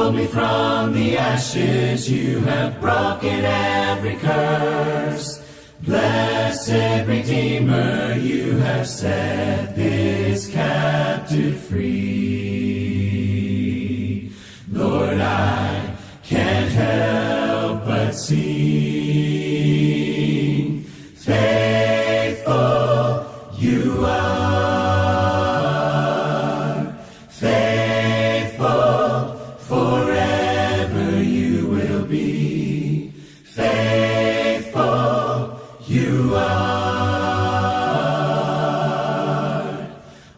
called me from the ashes, you have broken every curse. Blessed Redeemer, you have set this captive free. Lord, I can't help but sing. Faithful you are, faithful forever you will be. Faithful you are.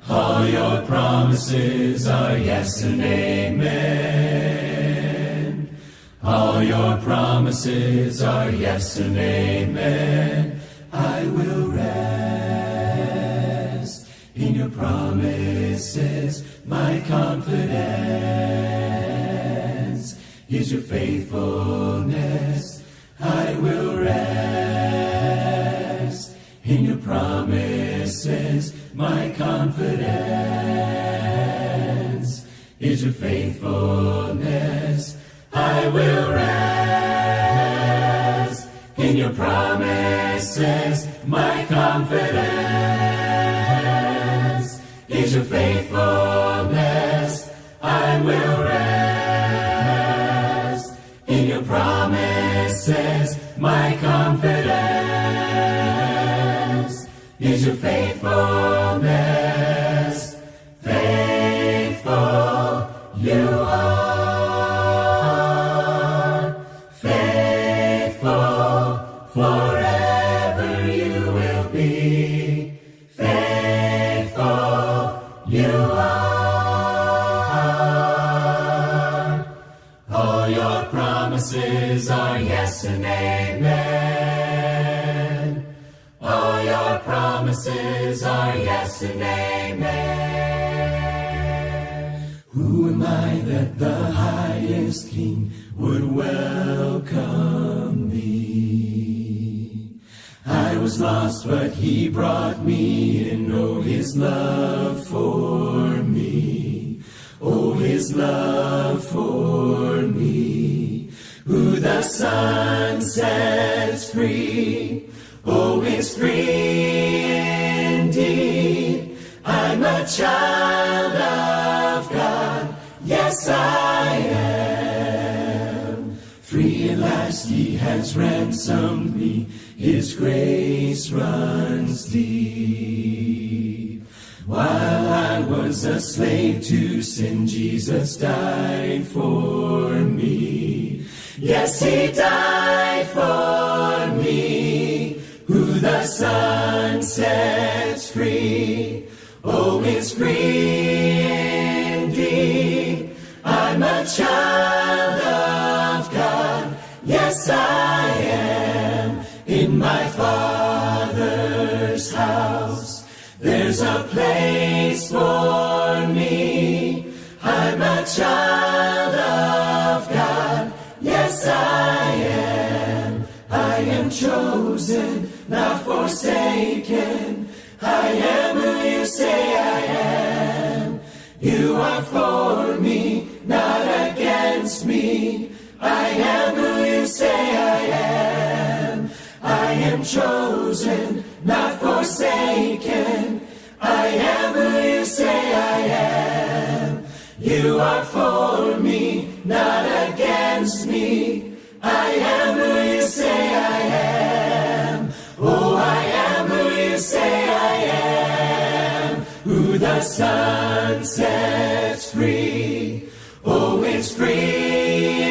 All your promises are yes and amen. All your promises are yes and amen. I will rest in your promises. My confidence is your faithfulness. I will rest in your promises. My confidence is your faithfulness. I will rest in your promises. My confidence is your faithfulness. I will rest in your promises. My confidence is your faithfulness. Faithful you are, faithful forever you will be. Faithful you are. All your promises are yes and amen. All your promises are yes and amen. Who am I that the highest King would welcome me? I was lost, but he brought me in. Oh, his love for me. Oh, his love for me. Who the Son sets free, oh, is free indeed. I'm a child of God. Yes, I am. Free at last he has ransomed me. His grace runs deep. While I was a slave to sin, Jesus died for me. Yes, he died for me. Who the Son sets free, oh, is free indeed. I'm a child of God. Yes, I am. In my Father's house, there's a place for me. I'm a child of God. Yes, I am. I am chosen, not forsaken. I am who you say I am. You are for me, not against me. I am who you say I am. I am chosen, not forsaken. I am who you say I am. You are for me, not against me. I am who you say I am. Oh, I am who you say I am. Who the Son sets free, oh, is free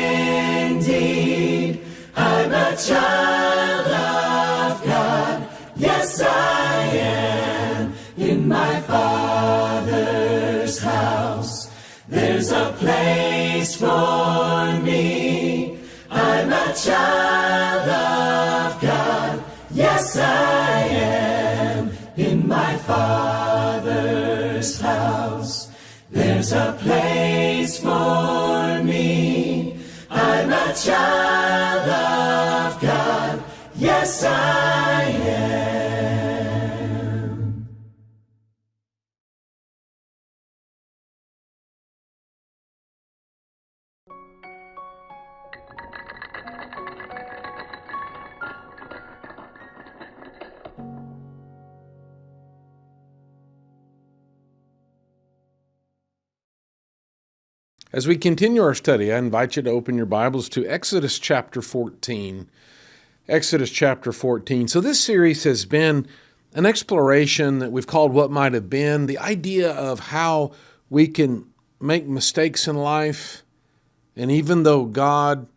indeed. I'm a child of God. Yes, I am. In my Father's house, there's a place for me. I'm a child of God. Yes, I am. In my Father's house, there's a place for me. I'm a child of God. Yes, I am. As we continue our study, I invite you to open your Bibles to Exodus chapter 14. Exodus chapter 14. So this series has been an exploration that we've called What Might Have Been, the idea of how we can make mistakes in life, and even though God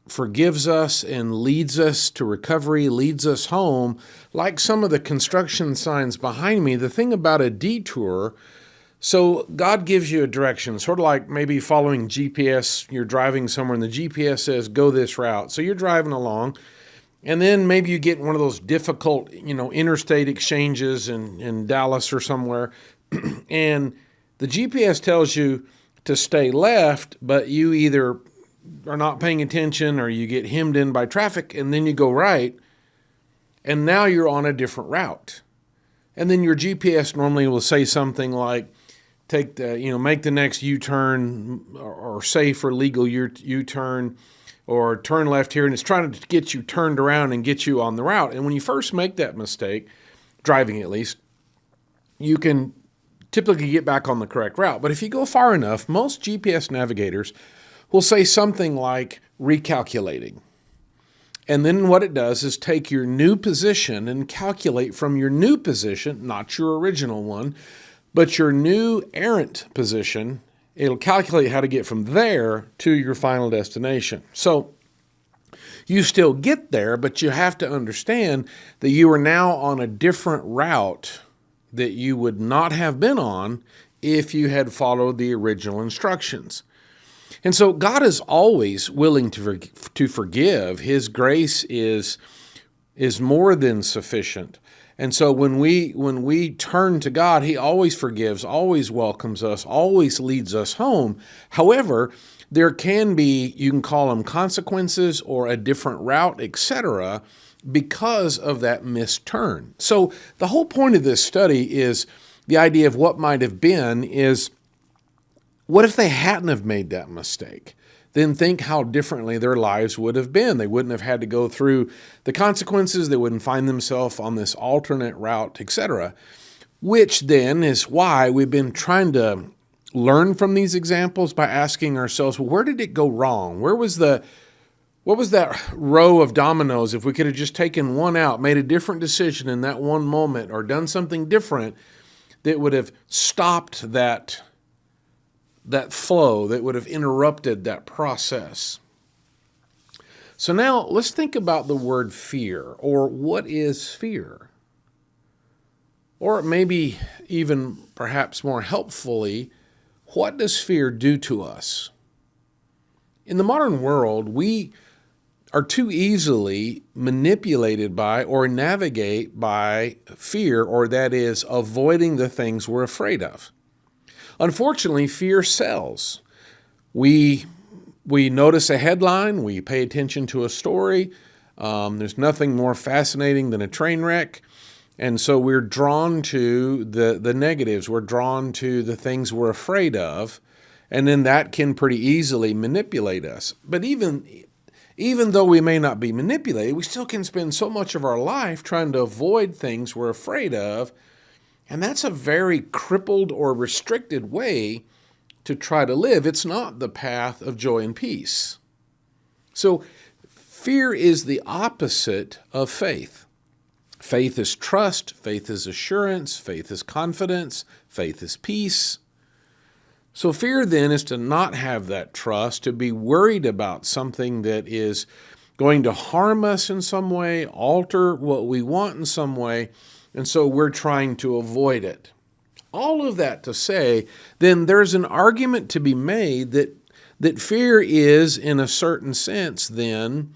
forgives us and leads us to recovery, leads us home, like some of the construction signs behind me, the thing about a detour, so God gives you a direction, sort of like maybe following GPS. You're driving somewhere and the GPS says, go this route. So you're driving along, and then maybe you get one of those difficult, interstate exchanges in Dallas or somewhere, and the GPS tells you to stay left, but you either are not paying attention or you get hemmed in by traffic, and then you go right, and now you're on a different route. And then your GPS normally will say something like, make the next U-turn or safe or legal U-turn, or turn left here, and it's trying to get you turned around and get you on the route. And when you first make that mistake, driving at least, you can typically get back on the correct route. But if you go far enough, most GPS navigators will say something like recalculating. And then what it does is take your new position and calculate from your new position, not your original one, but your new errant position. It'll calculate how to get from there to your final destination. So you still get there, but you have to understand that you are now on a different route that you would not have been on if you had followed the original instructions. And so God is always willing to forgive. His grace is more than sufficient. And so when we turn to God, He always forgives, always welcomes us, always leads us home. However, there can be, you can call them consequences or a different route, etc., because of that missed turn. So the whole point of this study is the idea of what might have been is, what if they hadn't have made that mistake? Then think how differently their lives would have been. They wouldn't have had to go through the consequences. They wouldn't find themselves on this alternate route, etc., which then is why we've been trying to learn from these examples by asking ourselves, well, where did it go wrong? What was that row of dominoes? If we could have just taken one out, made a different decision in that one moment, or done something different that would have stopped that flow, that would have interrupted that process. So now let's think about the word fear, or what is fear? Or maybe even perhaps more helpfully, what does fear do to us? In the modern world, we are too easily manipulated by or navigate by fear, or that is, avoiding the things we're afraid of. Unfortunately, fear sells. We notice a headline, we pay attention to a story. There's nothing more fascinating than a train wreck. And so we're drawn to the negatives. We're drawn to the things we're afraid of. And then that can pretty easily manipulate us. But even though we may not be manipulated, we still can spend so much of our life trying to avoid things we're afraid of. And that's a very crippled or restricted way to try to live. It's not the path of joy and peace. So fear is the opposite of faith. Faith is trust, faith is assurance, faith is confidence, faith is peace. So fear then is to not have that trust, to be worried about something that is going to harm us in some way, alter what we want in some way, and so we're trying to avoid it. All of that to say, then there's an argument to be made that fear is, in a certain sense, then,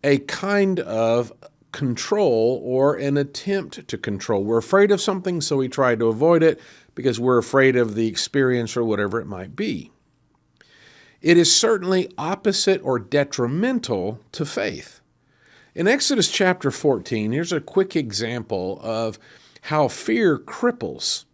a kind of control or an attempt to control. We're afraid of something, so we try to avoid it because we're afraid of the experience or whatever it might be. It is certainly opposite or detrimental to faith. In Exodus chapter 14, here's a quick example of how fear cripples.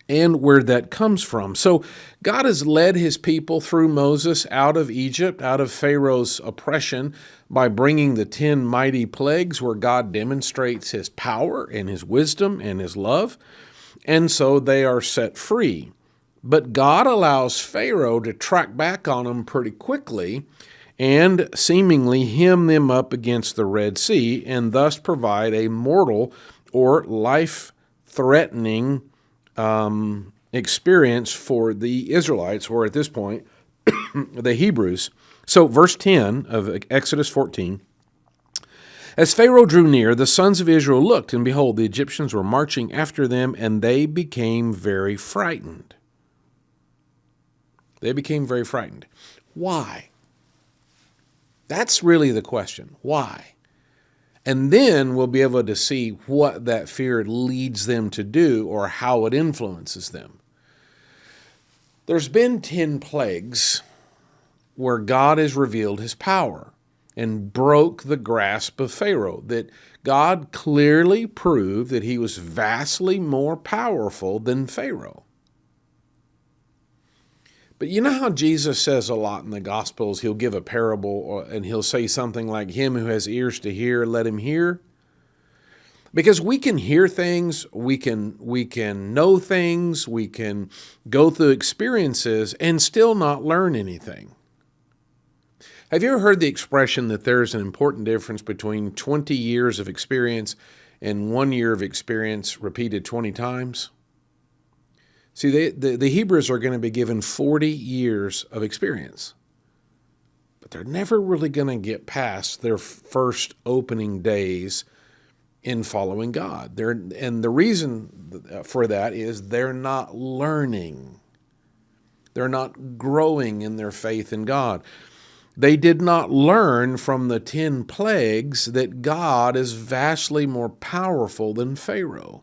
and where that comes from. So God has led his people through Moses out of Egypt, out of Pharaoh's oppression, by bringing the 10 mighty plagues where God demonstrates his power and his wisdom and his love. And so they are set free. But God allows Pharaoh to track back on them pretty quickly and seemingly hem them up against the Red Sea and thus provide a mortal or life-threatening experience for the Israelites, or at this point, the Hebrews. So verse 10 of Exodus 14, as Pharaoh drew near, the sons of Israel looked, and behold, the Egyptians were marching after them, and they became very frightened. They became very frightened. Why? That's really the question. Why? And then we'll be able to see what that fear leads them to do or how it influences them. There's been 10 plagues where God has revealed his power and broke the grasp of Pharaoh, that God clearly proved that he was vastly more powerful than Pharaoh. But you know how Jesus says a lot in the Gospels, he'll give a parable and he'll say something like, him who has ears to hear, let him hear? Because we can hear things, we can know things, we can go through experiences and still not learn anything. Have you ever heard the expression that there's an important difference between 20 years of experience and 1 year of experience repeated 20 times? See, the Hebrews are going to be given 40 years of experience, but they're never really going to get past their first opening days in following God. And the reason for that is they're not learning. They're not growing in their faith in God. They did not learn from the 10 plagues that God is vastly more powerful than Pharaoh.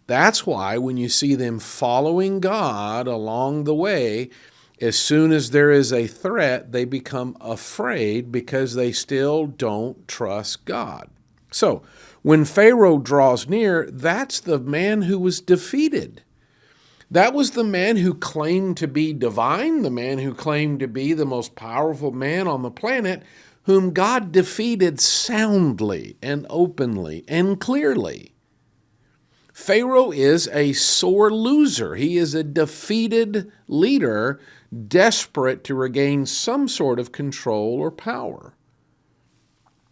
That's why when you see them following God along the way, as soon as there is a threat, they become afraid because they still don't trust God. So when Pharaoh draws near, that's the man who was defeated. That was the man who claimed to be divine, the man who claimed to be the most powerful man on the planet, whom God defeated soundly and openly and clearly. Pharaoh is a sore loser. He is a defeated leader, desperate to regain some sort of control or power.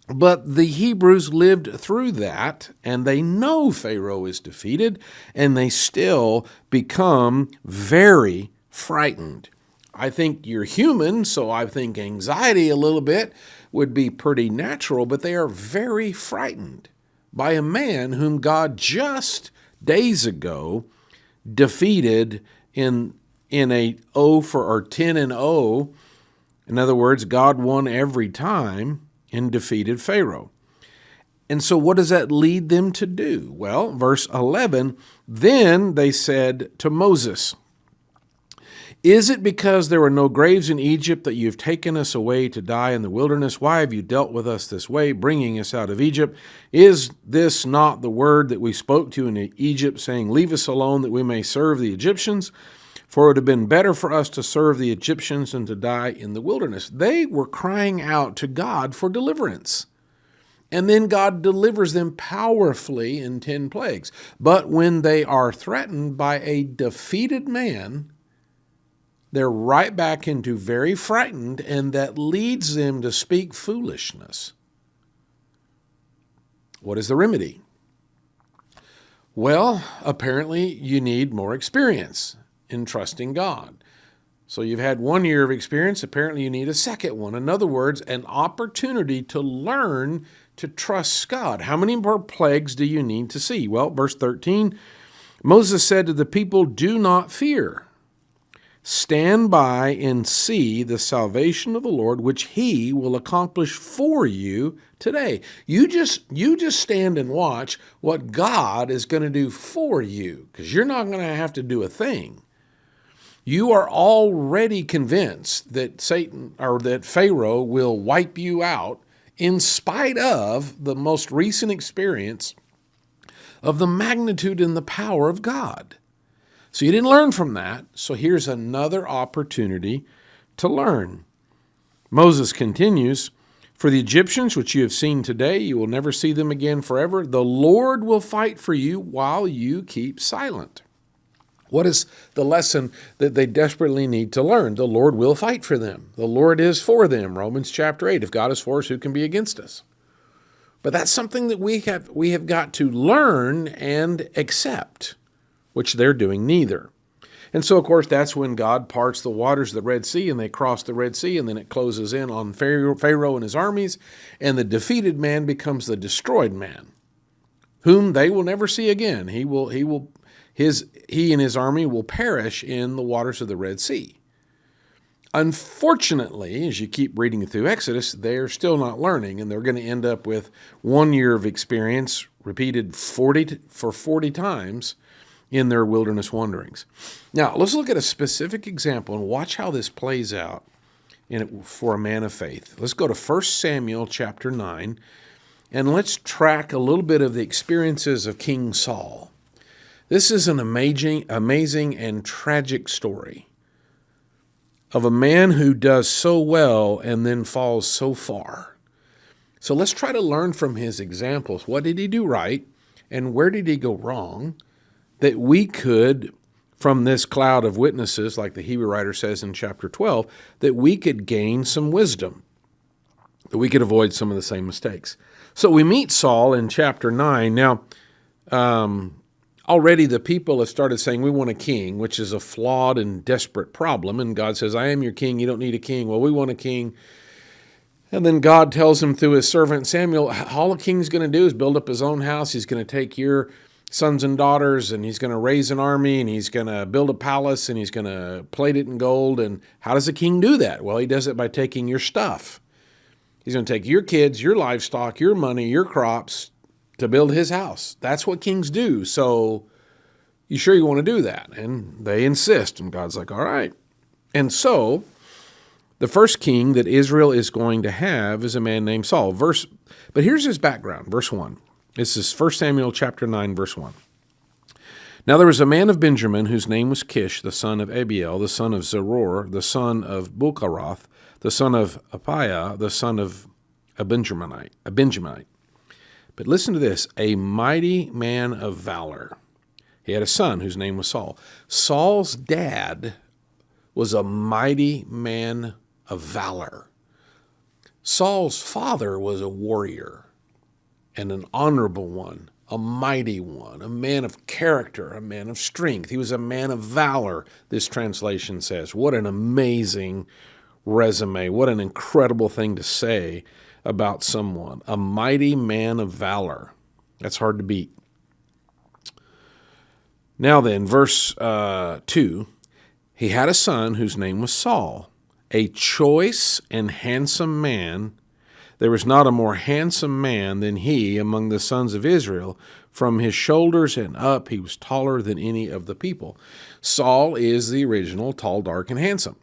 But the Hebrews lived through that, and they know Pharaoh is defeated, and they still become very frightened. I think you're human, so I think anxiety a little bit would be pretty natural, but they are very frightened by a man whom God just days ago defeated in a 10-0. In other words, God won every time and defeated Pharaoh. And so what does that lead them to do? Well, verse 11, then they said to Moses, is it because there were no graves in Egypt that you've taken us away to die in the wilderness? Why have you dealt with us this way, bringing us out of Egypt? Is this not the word that we spoke to in Egypt, saying, leave us alone that we may serve the Egyptians? For it would have been better for us to serve the Egyptians than to die in the wilderness. They were crying out to God for deliverance. And then God delivers them powerfully in 10 plagues. But when they are threatened by a defeated man, they're right back into very frightened, and that leads them to speak foolishness. What is the remedy? Well, apparently you need more experience in trusting God. So you've had 1 year of experience, apparently you need a second one. In other words, an opportunity to learn to trust God. How many more plagues do you need to see? Well, verse 13, Moses said to the people, do not fear. Stand by and see the salvation of the Lord, which he will accomplish for you today. You just stand and watch what God is going to do for you, because you're not going to have to do a thing. You are already convinced that Satan or that Pharaoh will wipe you out in spite of the most recent experience of the magnitude and the power of God. So you didn't learn from that. So here's another opportunity to learn. Moses continues, "For the Egyptians which you have seen today, you will never see them again forever. The Lord will fight for you while you keep silent." What is the lesson that they desperately need to learn? The Lord will fight for them. The Lord is for them. Romans chapter 8. If God is for us, who can be against us? But that's something that we have got to learn and accept, which they're doing neither. And so, of course, that's when God parts the waters of the Red Sea, and they cross the Red Sea, and then it closes in on Pharaoh and his armies, and the defeated man becomes the destroyed man, whom they will never see again. He and his army will perish in the waters of the Red Sea. Unfortunately, as you keep reading through Exodus, they're still not learning, and they're going to end up with 1 year of experience repeated 40 times in their wilderness wanderings. Now, let's look at a specific example and watch how this plays out for a man of faith. Let's go to 1 Samuel chapter 9, and let's track a little bit of the experiences of King Saul. This is an amazing and tragic story of a man who does so well and then falls so far. So let's try to learn from his examples. What did he do right, and where did he go wrong, that we could, from this cloud of witnesses, like the Hebrew writer says in chapter 12, that we could gain some wisdom, that we could avoid some of the same mistakes. So we meet Saul in chapter 9. Now, already the people have started saying, we want a king, which is a flawed and desperate problem. And God says, I am your king. You don't need a king. Well, we want a king. And then God tells him through his servant Samuel, all a king's going to do is build up his own house. He's going to take your sons and daughters, and he's going to raise an army, and he's going to build a palace, and he's going to plate it in gold. And how does a king do that? Well, he does it by taking your stuff. He's going to take your kids, your livestock, your money, your crops to build his house. That's what kings do. So you sure you want to do that? And they insist. And God's like, all right. And so the first king that Israel is going to have is a man named Saul. But here's his background, verse 1. This is 1 Samuel chapter 9, verse 1. Now there was a man of Benjamin whose name was Kish, the son of Abiel, the son of Zeror, the son of Bukaroth, the son of Apiah, the son of a Benjaminite. But listen to this, a mighty man of valor. He had a son whose name was Saul. Saul's dad was a mighty man of valor. Saul's father was a warrior, and an honorable one, a mighty one, a man of character, a man of strength. He was a man of valor, this translation says. What an amazing resume. What an incredible thing to say about someone. A mighty man of valor. That's hard to beat. Now then, verse 2, he had a son whose name was Saul, a choice and handsome man. There was not a more handsome man than he among the sons of Israel. From his shoulders and up, he was taller than any of the people. Saul is the original tall, dark, and handsome.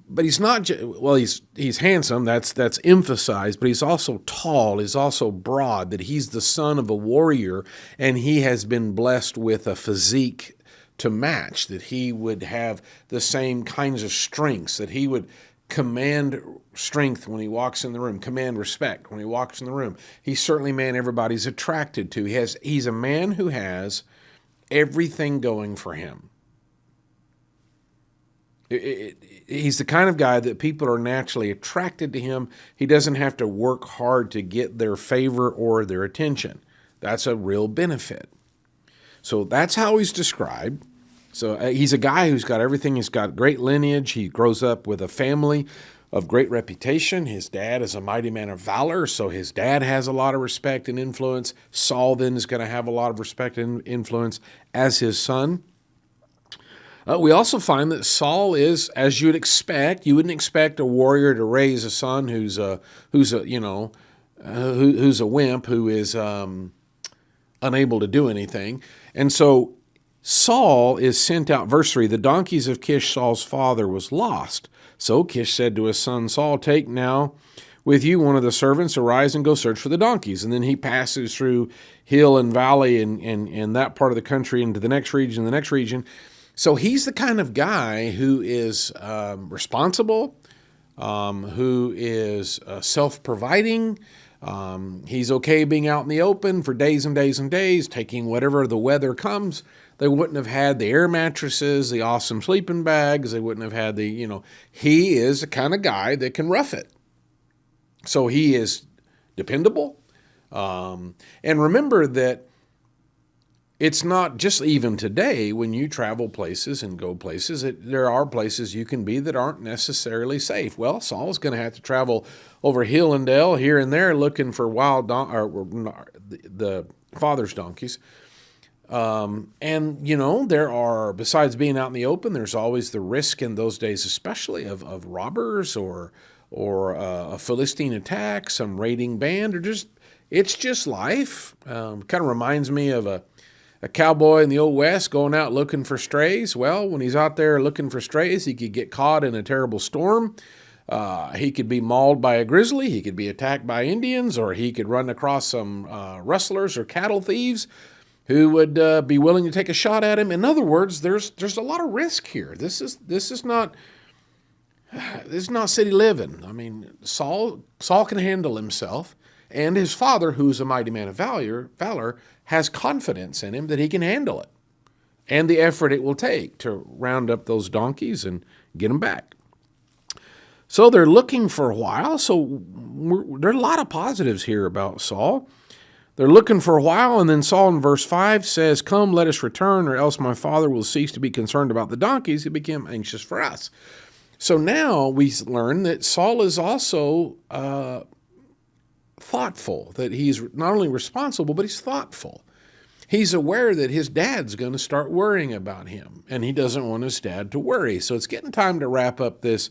But he's not, well, he's handsome, that's emphasized, but he's also tall, he's also broad, that he's the son of a warrior, and he has been blessed with a physique to match, that he would have the same kinds of strengths, that he would command strength when he walks in the room, command respect when he walks in the room. He's certainly a man everybody's attracted to. He's a man who has everything going for him. He's the kind of guy that people are naturally attracted to him. He doesn't have to work hard to get their favor or their attention. That's a real benefit. So that's how he's described. So he's a guy who's got everything. He's got great lineage. He grows up with a family of great reputation. His dad is a mighty man of valor, so his dad has a lot of respect and influence. Saul then is going to have a lot of respect and influence as his son. We also find that Saul is, as you would expect, you wouldn't expect a warrior to raise a son who's a wimp, who is unable to do anything. And so Saul is sent out. Verse 3, the donkeys of Kish, Saul's father, was lost. So Kish said to his son Saul, take now with you one of the servants, arise and go search for the donkeys. And then he passes through hill and valley and that part of the country into the next region, the next region. So he's the kind of guy who is responsible, who is self-providing. He's okay being out in the open for days and days and days, taking whatever the weather comes. They wouldn't have had the air mattresses, the awesome sleeping bags. They wouldn't have had he is the kind of guy that can rough it. So he is dependable. And remember that it's not just even today when you travel places and go places, there are places you can be that aren't necessarily safe. Well, Saul's going to have to travel over hill and dale here and there looking for the father's donkeys. There are, besides being out in the open, there's always the risk in those days, especially of robbers or a Philistine attack, some raiding band, it's just life. Kind of reminds me of a cowboy in the Old West going out looking for strays. Well, when he's out there looking for strays, he could get caught in a terrible storm. He could be mauled by a grizzly. He could be attacked by Indians, or he could run across some rustlers or cattle thieves who would be willing to take a shot at him. In other words, there's a lot of risk here. This is not city living. I mean, Saul can handle himself, and his father, who's a mighty man of valor, has confidence in him that he can handle it, and the effort it will take to round up those donkeys and get them back. So they're looking for a while. So there are a lot of positives here about Saul. They're looking for a while, and then Saul in verse 5 says, "Come, let us return, or else my father will cease to be concerned about the donkeys. He became anxious for us." So now we learn that Saul is also thoughtful, that he's not only responsible, but he's thoughtful. He's aware that his dad's going to start worrying about him, and he doesn't want his dad to worry. So it's getting time to wrap up this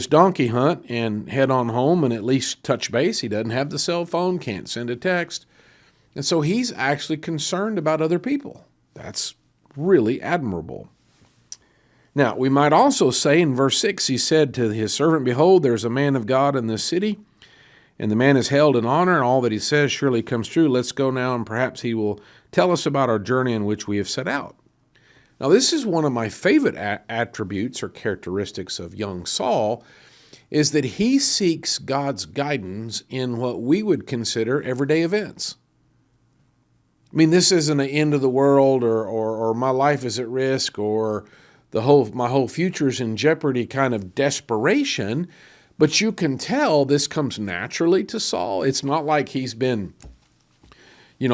donkey hunt and head on home and at least touch base. He doesn't have the cell phone, can't send a text. And so he's actually concerned about other people. That's really admirable. Now, we might also say in verse 6, he said to his servant, "Behold, there's a man of God in this city, and the man is held in honor, and all that he says surely comes true. Let's go now, and perhaps he will tell us about our journey in which we have set out." Now, this is one of my favorite attributes or characteristics of young Saul, is that he seeks God's guidance in what we would consider everyday events. I mean, this isn't an end of the world or my life is at risk or my whole future is in jeopardy kind of desperation, but you can tell this comes naturally to Saul. It's not like he's been,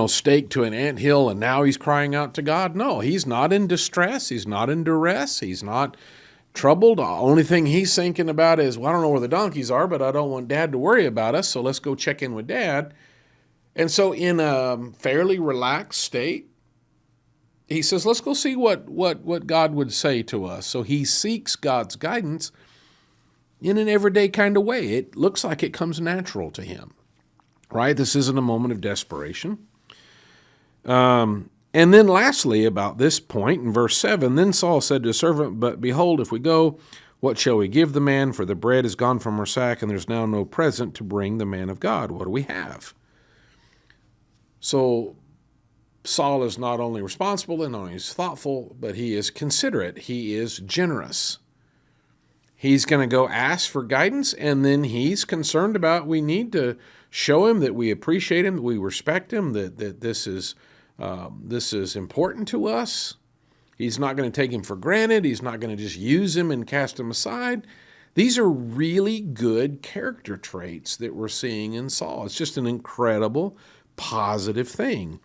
staked to an anthill and now he's crying out to God. No, he's not in distress. He's not in duress. He's not troubled. The only thing he's thinking about is, well, I don't know where the donkeys are, but I don't want Dad to worry about us, so let's go check in with Dad. And so in a fairly relaxed state, he says, let's go see what God would say to us. So he seeks God's guidance in an everyday kind of way. It looks like it comes natural to him, right? This isn't a moment of desperation. And then lastly, about this point in verse 7, then Saul said to his servant, "But behold, if we go, what shall we give the man? For the bread is gone from our sack, and there's now no present to bring the man of God. What do we have?" So Saul is not only responsible and not only is thoughtful, but he is considerate. He is generous. He's going to go ask for guidance, and then he's concerned about we need to show him that we appreciate him, that we respect him, that this is important to us. He's not going to take him for granted. He's not going to just use him and cast him aside. These are really good character traits that we're seeing in Saul. It's just an incredible positive thing.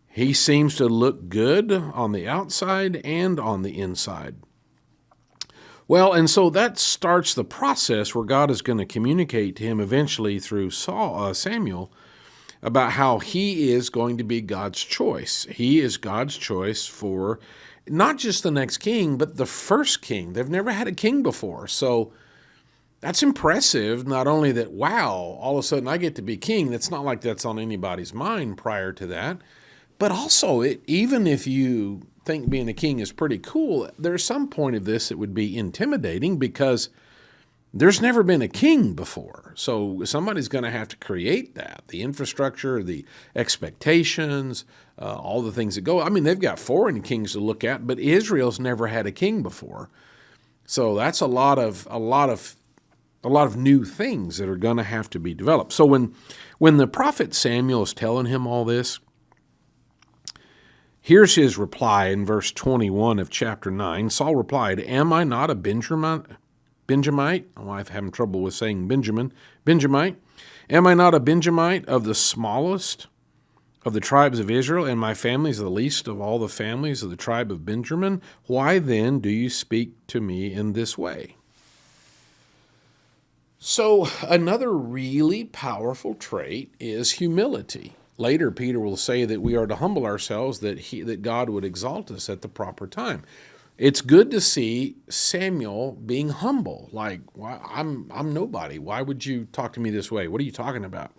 He seems to look good on the outside and on the inside. Well, and so that starts the process where God is going to communicate to him eventually through Samuel about how he is going to be God's choice. He is God's choice for not just the next king, but the first king. They've never had a king before. So that's impressive. Not only that, wow, all of a sudden I get to be king. That's not like that's on anybody's mind prior to that. But also, even if you think being a king is pretty cool, there's some point of this that would be intimidating because there's never been a king before. So somebody's going to have to create that, the infrastructure, the expectations, all the things that go. I mean, they've got foreign kings to look at, but Israel's never had a king before. So that's a lot of new things that are going to have to be developed. So when the prophet Samuel is telling him all this, here's his reply in verse 21 of chapter 9. Saul replied, "Am I not a Benjamite?" Oh, I'm having trouble with saying Benjamin. Benjamite. "Am I not a Benjamite of the smallest of the tribes of Israel, and my family is the least of all the families of the tribe of Benjamin? Why then do you speak to me in this way?" So another really powerful trait is humility. Later, Peter will say that we are to humble ourselves, that God would exalt us at the proper time. It's good to see Samuel being humble. Like, I'm nobody. Why would you talk to me this way? What are you talking about?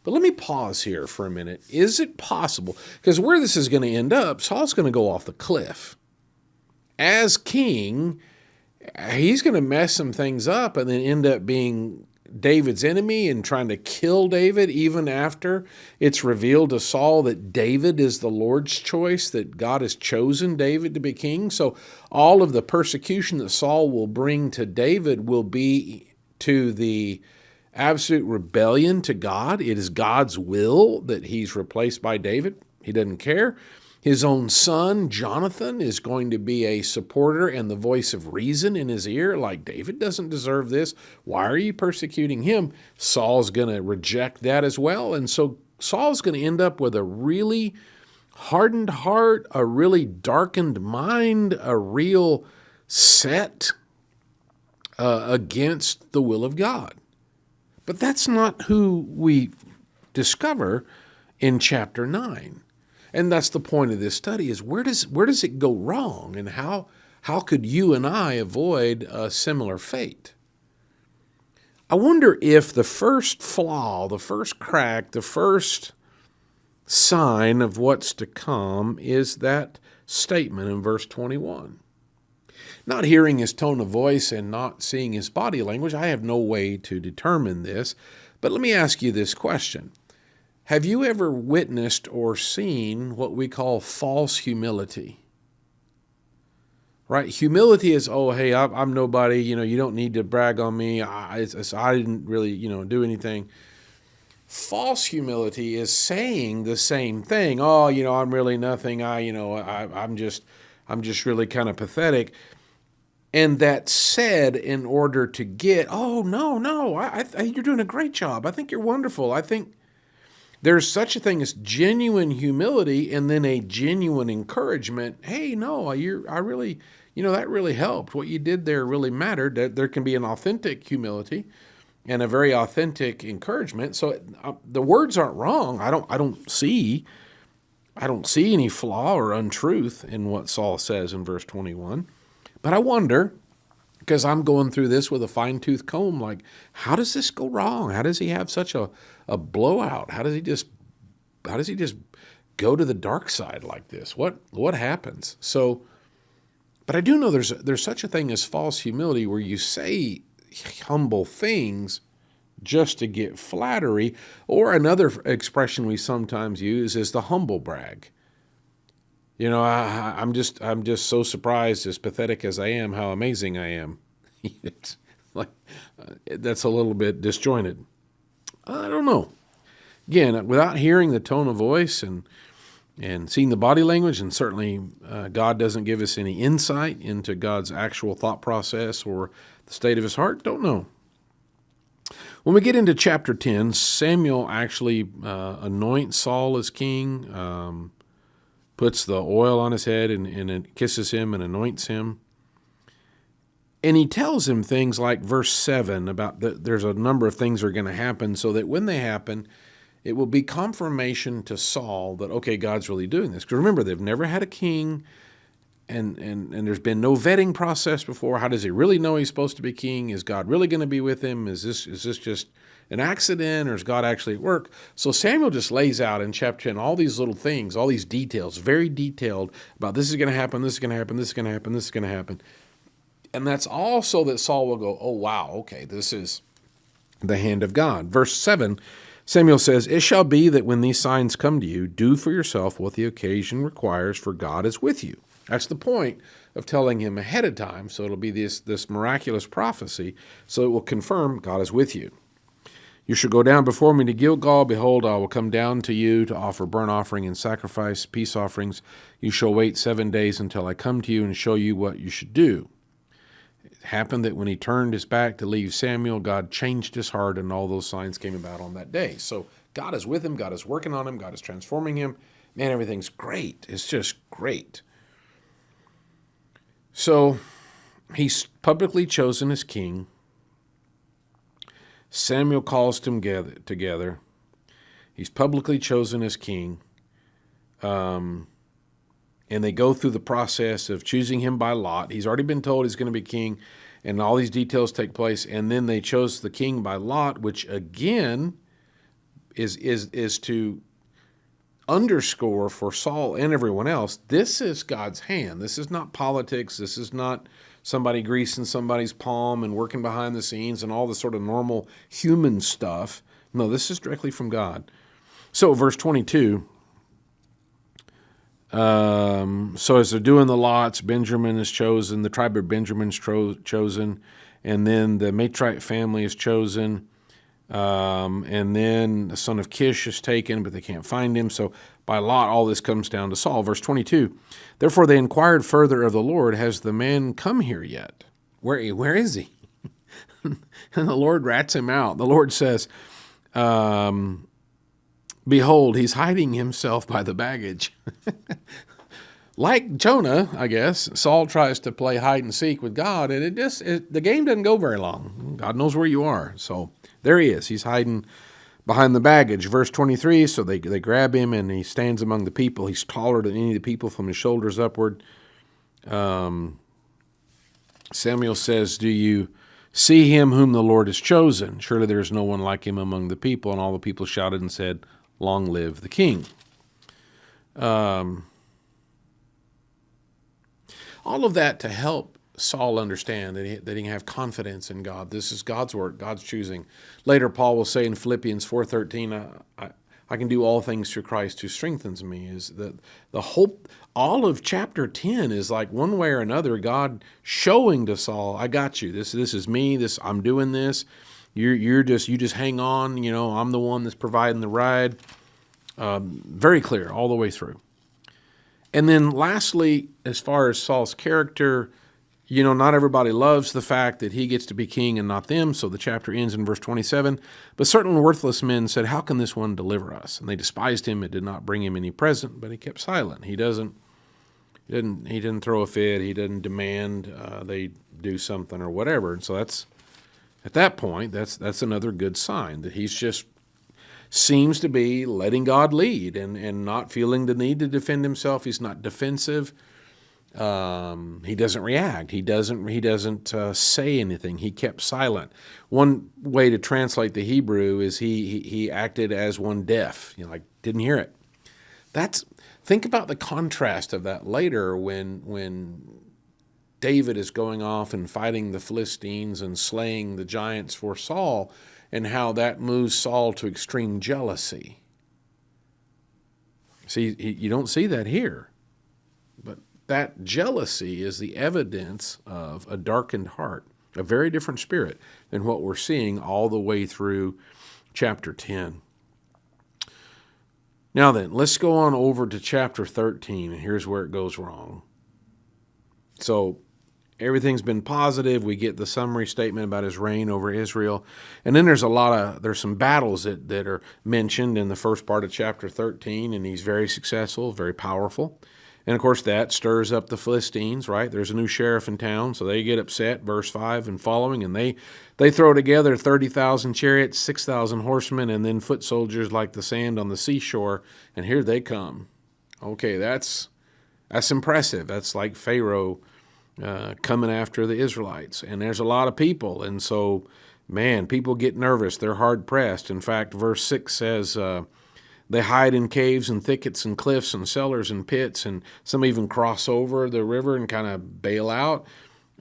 But let me pause here for a minute. Is it possible? Because where this is going to end up, Saul's going to go off the cliff. As king, he's going to mess some things up and then end up being David's enemy and trying to kill David, even after it's revealed to Saul that David is the Lord's choice, that God has chosen David to be king. So all of the persecution that Saul will bring to David will be to the absolute rebellion to God. It is God's will that he's replaced by David. He doesn't care. His own son, Jonathan, is going to be a supporter and the voice of reason in his ear, like, David doesn't deserve this. Why are you persecuting him? Saul's going to reject that as well. And so Saul's going to end up with a really hardened heart, a really darkened mind, a real set against the will of God. But that's not who we discover in chapter 9. And that's the point of this study, is where does it go wrong, and how could you and I avoid a similar fate? I wonder if the first flaw, the first crack, the first sign of what's to come is that statement in verse 21. Not hearing his tone of voice and not seeing his body language, I have no way to determine this, but let me ask you this question. Have you ever witnessed or seen what we call false humility? Right? Humility is, oh, hey, I'm nobody. You don't need to brag on me. I didn't really, do anything. False humility is saying the same thing. Oh, I'm really nothing. I'm just really kind of pathetic. And that's said in order to get, oh, no, you're doing a great job. I think you're wonderful. I think there's such a thing as genuine humility and then a genuine encouragement. Hey, no, I really, that really helped. What you did there really mattered. That there can be an authentic humility and a very authentic encouragement. So the words aren't wrong. I don't see any flaw or untruth in what Saul says in verse 21. But I wonder, because I'm going through this with a fine-tooth comb, like, how does this go wrong? How does he have such a blowout? How does he just go to the dark side like this? What happens? So, but I do know there's such a thing as false humility, where you say humble things just to get flattery, or another expression we sometimes use is the humble brag. I'm just so surprised, as pathetic as I am, how amazing I am. It's like, that's a little bit disjointed. I don't know. Again, without hearing the tone of voice and seeing the body language, and certainly God doesn't give us any insight into God's actual thought process or the state of his heart, don't know. When we get into chapter 10, Samuel actually anoints Saul as king, puts the oil on his head and kisses him and anoints him. And he tells him things like verse 7 about there's a number of things that are going to happen, so that when they happen, it will be confirmation to Saul that, okay, God's really doing this. Because remember, they've never had a king, and there's been no vetting process before. How does he really know he's supposed to be king? Is God really going to be with him? Is this just an accident, or is God actually at work? So Samuel just lays out in chapter 10 all these little things, all these details, very detailed, about this is going to happen, this is going to happen, this is going to happen, this is going to happen. And that's also that Saul will go, oh, wow, okay, this is the hand of God. Verse 7, Samuel says, "It shall be that when these signs come to you, do for yourself what the occasion requires, for God is with you." That's the point of telling him ahead of time. So it'll be this miraculous prophecy. So it will confirm God is with you. "You shall go down before me to Gilgal. Behold, I will come down to you to offer burnt offering and sacrifice, peace offerings. You shall wait 7 days until I come to you and show you what you should do." It happened that when he turned his back to leave Samuel, God changed his heart, and all those signs came about on that day. So God is with him. God is working on him. God is transforming him. Man, everything's great. It's just great. So he's publicly chosen as king. Samuel calls them together. He's publicly chosen as king. And they go through the process of choosing him by lot. He's already been told he's going to be king, and all these details take place. And then they chose the king by lot, which again is to underscore for Saul and everyone else, this is God's hand. This is not politics. This is not somebody greasing somebody's palm and working behind the scenes and all the sort of normal human stuff. No, this is directly from God. So verse 22, so as they're doing the lots, Benjamin is chosen, the tribe of Benjamin's chosen, and then the Matrite family is chosen, and then the son of Kish is taken, but they can't find him. So by lot, all this comes down to Saul. Verse 22, "Therefore they inquired further of the Lord, has the man come here yet?" Where is he? And the Lord rats him out. The Lord says, "Behold, he's hiding himself by the baggage." Like Jonah, I guess, Saul tries to play hide and seek with God, and the game doesn't go very long. God knows where you are. So there he is. He's hiding behind the baggage. Verse 23, so they grab him, and he stands among the people. He's taller than any of the people from his shoulders upward. Samuel says, "Do you see him whom the Lord has chosen? Surely there is no one like him among the people." And all the people shouted and said, "Long live the king." All of that to help Saul understand that he can have confidence in God. This is God's work, God's choosing. Later, Paul will say in Philippians 4:13, I can do all things through Christ who strengthens me. Is that the hope? All of chapter 10 is like one way or another God showing to Saul, I got you. This is me. I'm doing this. You just hang on. I'm the one that's providing the ride. Very clear all the way through. And then lastly, as far as Saul's character, not everybody loves the fact that he gets to be king and not them. So the chapter ends in verse 27. "But certain worthless men said, 'How can this one deliver us?' And they despised him. It did not bring him any present, but he kept silent." He didn't throw a fit. He didn't demand they do something or whatever. And so that's, at that point, that's another good sign that he's just seems to be letting God lead and not feeling the need to defend himself. He's not defensive. He doesn't react. He doesn't say anything. He kept silent. One way to translate the Hebrew is he acted as one deaf. Didn't hear it. Think about the contrast of that later when David is going off and fighting the Philistines and slaying the giants for Saul, and how that moves Saul to extreme jealousy. See, you don't see that here. But that jealousy is the evidence of a darkened heart, a very different spirit than what we're seeing all the way through chapter 10. Now then, let's go on over to chapter 13, and here's where it goes wrong. So everything's been positive. We get the summary statement about his reign over Israel. And then there's some battles that are mentioned in the first part of chapter 13, and he's very successful, very powerful. And of course that stirs up the Philistines, right? There's a new sheriff in town, so they get upset, verse 5 and following, and they throw together 30,000 chariots, 6,000 horsemen, and then foot soldiers like the sand on the seashore, and here they come. Okay, that's impressive. That's like Pharaoh coming after the Israelites. And there's a lot of people. And so, man, people get nervous. They're hard-pressed. In fact, verse 6 says they hide in caves and thickets and cliffs and cellars and pits, and some even cross over the river and kind of bail out.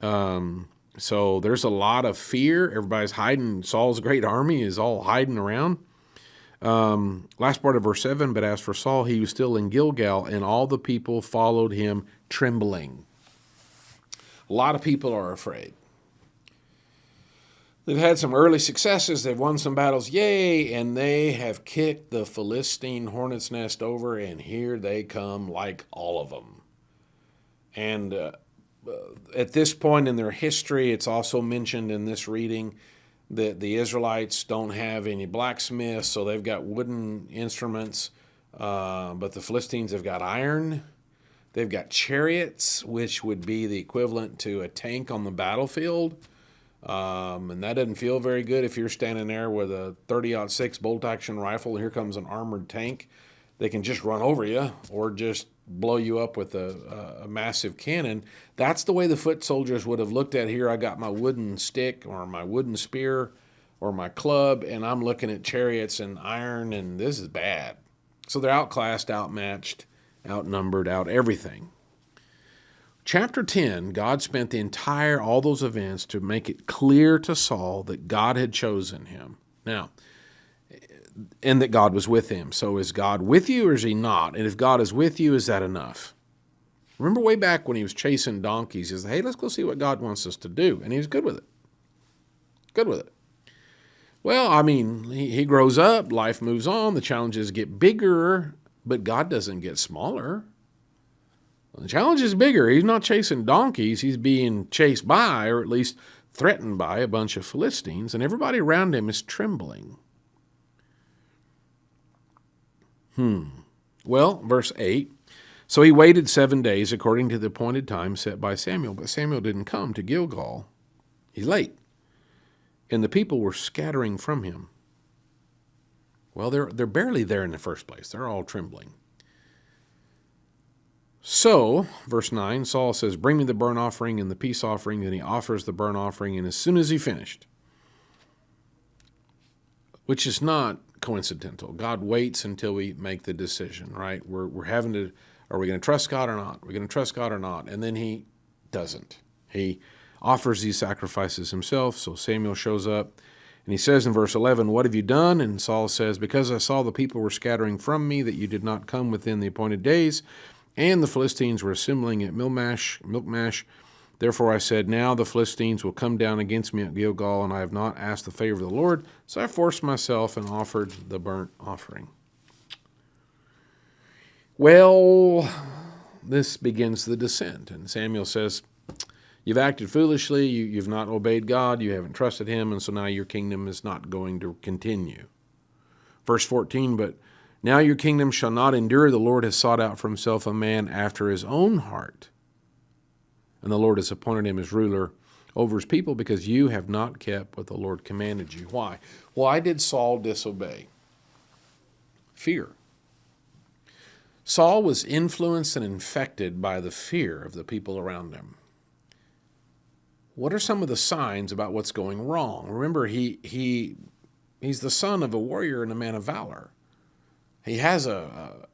So there's a lot of fear. Everybody's hiding. Saul's great army is all hiding around. Last part of verse 7, but as for Saul, he was still in Gilgal, and all the people followed him trembling. A lot of people are afraid. They've had some early successes. They've won some battles. Yay! And they have kicked the Philistine hornet's nest over, and here they come like all of them. And at this point in their history, it's also mentioned in this reading that the Israelites don't have any blacksmiths, so they've got wooden instruments. But the Philistines have got iron. They've got chariots, which would be the equivalent to a tank on the battlefield. And that doesn't feel very good if you're standing there with a 30-06 bolt-action rifle. Here comes an armored tank. They can just run over you or just blow you up with a massive cannon. That's the way the foot soldiers would have looked at here. I got my wooden stick or my wooden spear or my club, and I'm looking at chariots and iron, and this is bad. So they're outclassed, outmatched, outnumbered, out everything. Chapter 10, God spent all those events to make it clear to Saul that God had chosen him. Now, and that God was with him. So is God with you or is he not? And if God is with you, is that enough? Remember way back when he was chasing donkeys, he said, hey, let's go see what God wants us to do. And he was good with it. Good with it. Well, I mean, he grows up, life moves on, the challenges get bigger, but God doesn't get smaller. The challenge is bigger. He's not chasing donkeys. He's being chased by, or at least threatened by, a bunch of Philistines, and everybody around him is trembling. Well, verse 8, so he waited 7 days according to the appointed time set by Samuel, but Samuel didn't come to Gilgal. He's late, and the people were scattering from him. Well, they're barely there in the first place. They're all trembling. So, verse 9, Saul says, bring me the burnt offering and the peace offering. And he offers the burnt offering, and as soon as he finished, which is not coincidental. God waits until we make the decision, right? We're having to, are we going to trust God or not? Are we going to trust God or not? And then he doesn't. He offers these sacrifices himself. So Samuel shows up, and he says in verse 11, what have you done? And Saul says, because I saw the people were scattering from me, that you did not come within the appointed days, and the Philistines were assembling at Michmash. Therefore I said, now the Philistines will come down against me at Gilgal, and I have not asked the favor of the Lord. So I forced myself and offered the burnt offering. Well, this begins the descent. And Samuel says, you've acted foolishly. You've not obeyed God. You haven't trusted him. And so now your kingdom is not going to continue. Verse 14, but now your kingdom shall not endure. The Lord has sought out for himself a man after his own heart. And the Lord has appointed him as ruler over his people because you have not kept what the Lord commanded you. Why? Why did Saul disobey? Fear. Saul was influenced and infected by the fear of the people around him. What are some of the signs about what's going wrong? Remember, he's the son of a warrior and a man of valor. He has a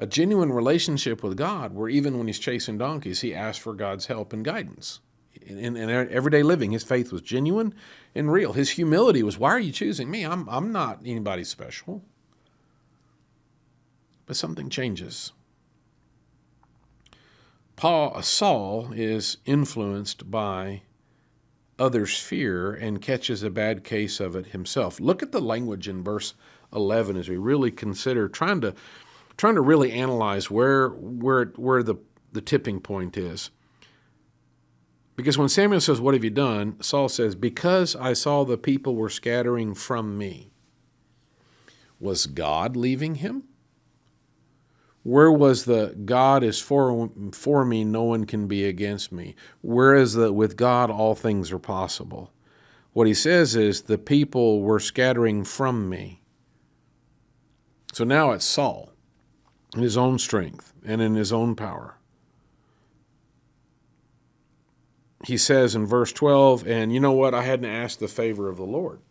genuine relationship with God where even when he's chasing donkeys, he asks for God's help and guidance. In everyday living, his faith was genuine and real. His humility was, why are you choosing me? I'm not anybody special. But something changes. Saul is influenced by others' fear and catches a bad case of it himself. Look at the language in verse 11 as we really consider trying to really analyze where the tipping point is. Because when Samuel says, what have you done? Saul says, because I saw the people were scattering from me. Was God leaving him? Where was the God is for me, no one can be against me? Where is the with God all things are possible? What he says is the people were scattering from me. So now it's Saul, in his own strength and in his own power. He says in verse 12, and you know what? I hadn't asked the favor of the Lord.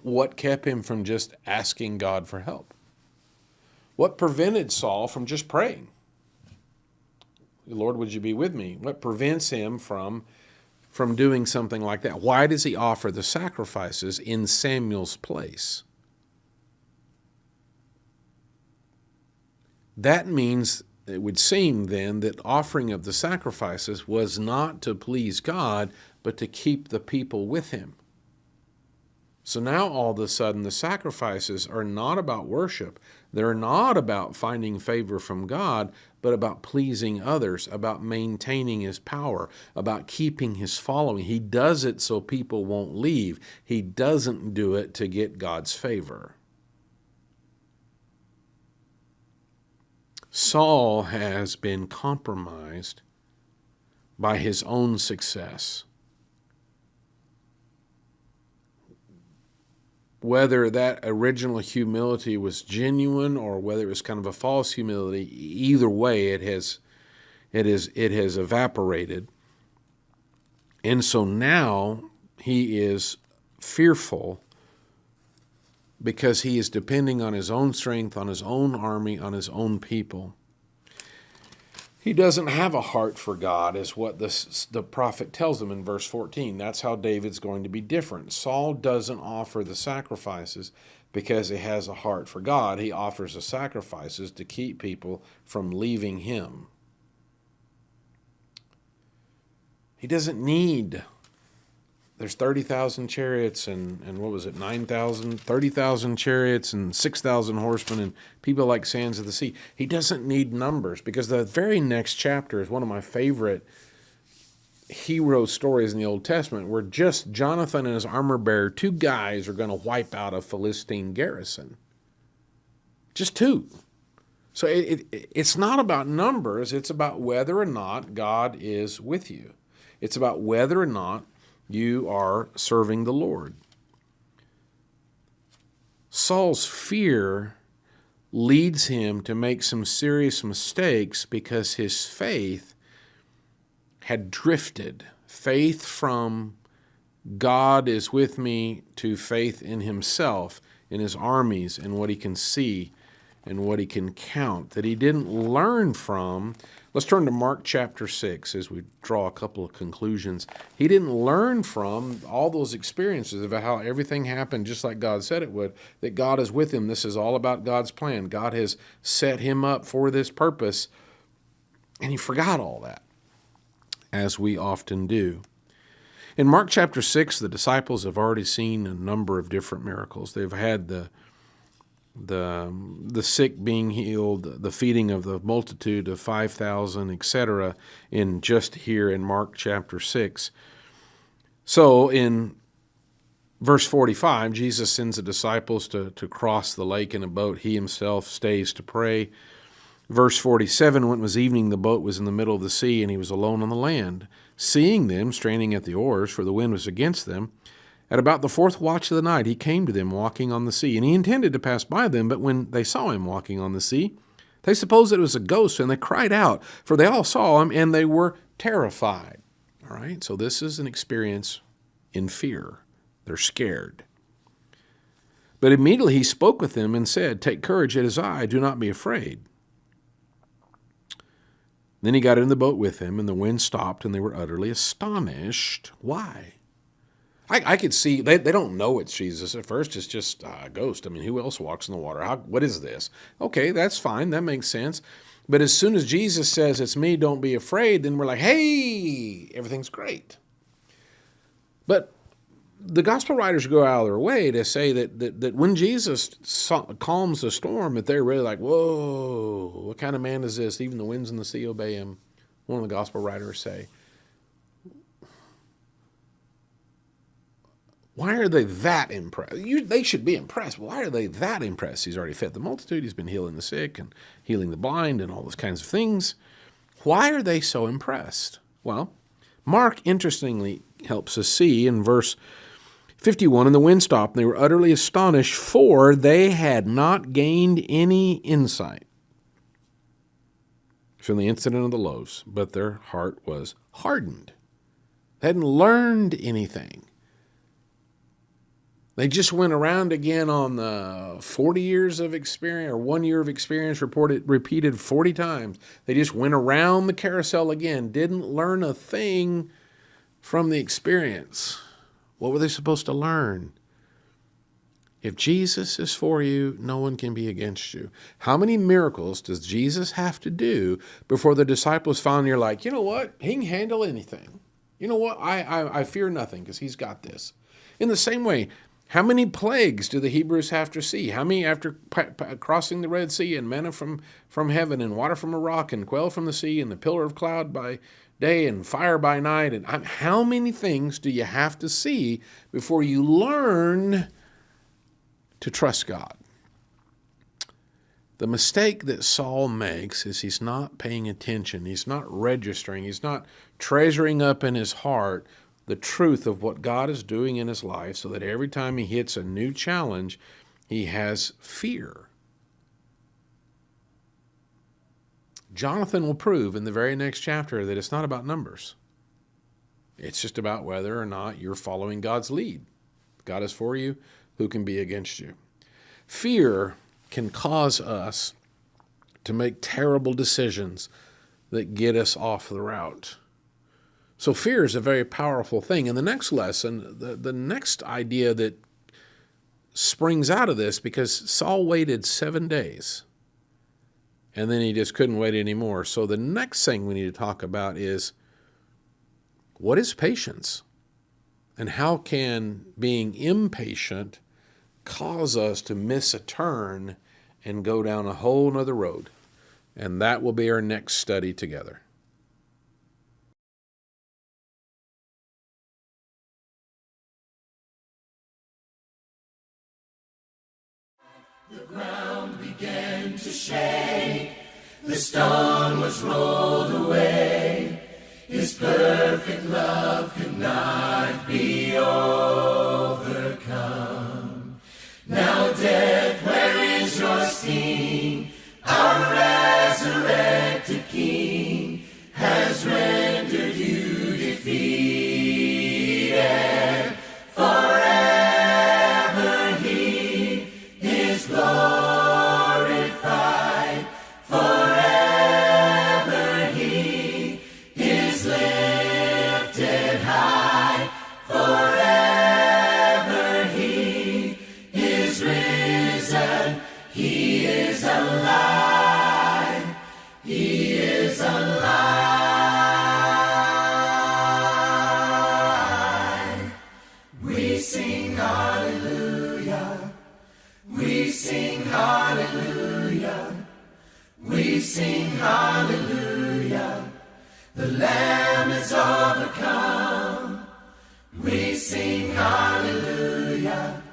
What kept him from just asking God for help? What prevented Saul from just praying? Lord, would you be with me? What prevents him from doing something like that? Why does he offer the sacrifices in Samuel's place? That means, it would seem then, that offering of the sacrifices was not to please God, but to keep the people with him. So now all of a sudden the sacrifices are not about worship. They're not about finding favor from God, but about pleasing others, about maintaining his power, about keeping his following. He does it so people won't leave. He doesn't do it to get God's favor. Saul has been compromised by his own success. Whether that original humility was genuine or whether it was kind of a false humility, either way it has evaporated. And so now he is fearful because he is depending on his own strength, on his own army, on his own people. He doesn't have a heart for God, is what the prophet tells him in verse 14. That's how David's going to be different. Saul doesn't offer the sacrifices because he has a heart for God. He offers the sacrifices to keep people from leaving him. He doesn't need... There's 30,000 chariots and what was it, 9,000, 30,000 chariots and 6,000 horsemen and people like sands of the sea. He doesn't need numbers, because the very next chapter is one of my favorite hero stories in the Old Testament, where just Jonathan and his armor bearer, two guys, are going to wipe out a Philistine garrison. Just two. So it's not about numbers. It's about whether or not God is with you. It's about whether or not you are serving the Lord. Saul's fear leads him to make some serious mistakes because his faith had drifted. Faith from God is with me to faith in himself, in his armies, in what he can see and what he can count, that he didn't learn from. Let's turn to Mark chapter 6 as we draw a couple of conclusions. He didn't learn from all those experiences about how everything happened just like God said it would, that God is with him. This is all about God's plan. God has set him up for this purpose. And he forgot all that, as we often do. In Mark chapter 6, the disciples have already seen a number of different miracles. They've had the sick being healed, the feeding of the multitude of 5,000, etc., in just here in Mark chapter 6. So in verse 45, Jesus sends the disciples to cross the lake in a boat. He himself stays to pray. Verse 47, when it was evening, the boat was in the middle of the sea, and he was alone on the land. Seeing them straining at the oars, for the wind was against them, at about the fourth watch of the night, he came to them walking on the sea, and he intended to pass by them, but when they saw him walking on the sea, they supposed it was a ghost, and they cried out, for they all saw him, and they were terrified. All right, so this is an experience in fear. They're scared. But immediately he spoke with them and said, "Take courage, it is I, do not be afraid." Then he got in the boat with him, and the wind stopped, and they were utterly astonished. Why? I could see, they don't know it's Jesus at first. It's just a ghost. I mean, who else walks in the water? What is this? Okay, that's fine. That makes sense. But as soon as Jesus says, "It's me, don't be afraid," then we're like, hey, everything's great. But the gospel writers go out of their way to say that when Jesus calms the storm, that they're really like, whoa, what kind of man is this? Even the winds and the sea obey him. One of the gospel writers say. Why are they that impressed? They should be impressed. Why are they that impressed? He's already fed the multitude. He's been healing the sick and healing the blind and all those kinds of things. Why are they so impressed? Well, Mark, interestingly, helps us see in verse 51, and the wind stopped, and they were utterly astonished, for they had not gained any insight from the incident of the loaves, but their heart was hardened. They hadn't learned anything. They just went around again on the 40 years of experience, or 1 year of experience repeated 40 times. They just went around the carousel again, didn't learn a thing from the experience. What were they supposed to learn? If Jesus is for you, no one can be against you. How many miracles does Jesus have to do before the disciples finally are like, you know what? He can handle anything. You know what? I fear nothing because he's got this. In the same way, how many plagues do the Hebrews have to see? How many after crossing the Red Sea and manna from heaven and water from a rock and quail from the sea and the pillar of cloud by day and fire by night? And how many things do you have to see before you learn to trust God? The mistake that Saul makes is he's not paying attention. He's not registering. He's not treasuring up in his heart the truth of what God is doing in his life, so that every time he hits a new challenge, he has fear. Jonathan will prove in the very next chapter that it's not about numbers. It's just about whether or not you're following God's lead. If God is for you, who can be against you? Fear can cause us to make terrible decisions that get us off the route. So fear is a very powerful thing. In the next lesson, the next idea that springs out of this, because Saul waited 7 days, and then he just couldn't wait anymore. So the next thing we need to talk about is, what is patience? And how can being impatient cause us to miss a turn and go down a whole nother road? And that will be our next study together. The ground began to shake, the stone was rolled away. His perfect love could not be overcome. Now death, where is your sting? Our resurrected King has rendered you defeated. Forever He is glorified. Forever He is lifted high. Forever He is risen. He is alive. He is alive. We sing hallelujah. We sing hallelujah. We sing hallelujah. The Lamb is overcome. We sing hallelujah.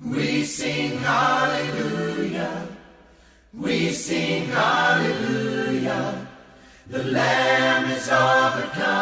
We sing hallelujah. We sing hallelujah. The Lamb is overcome.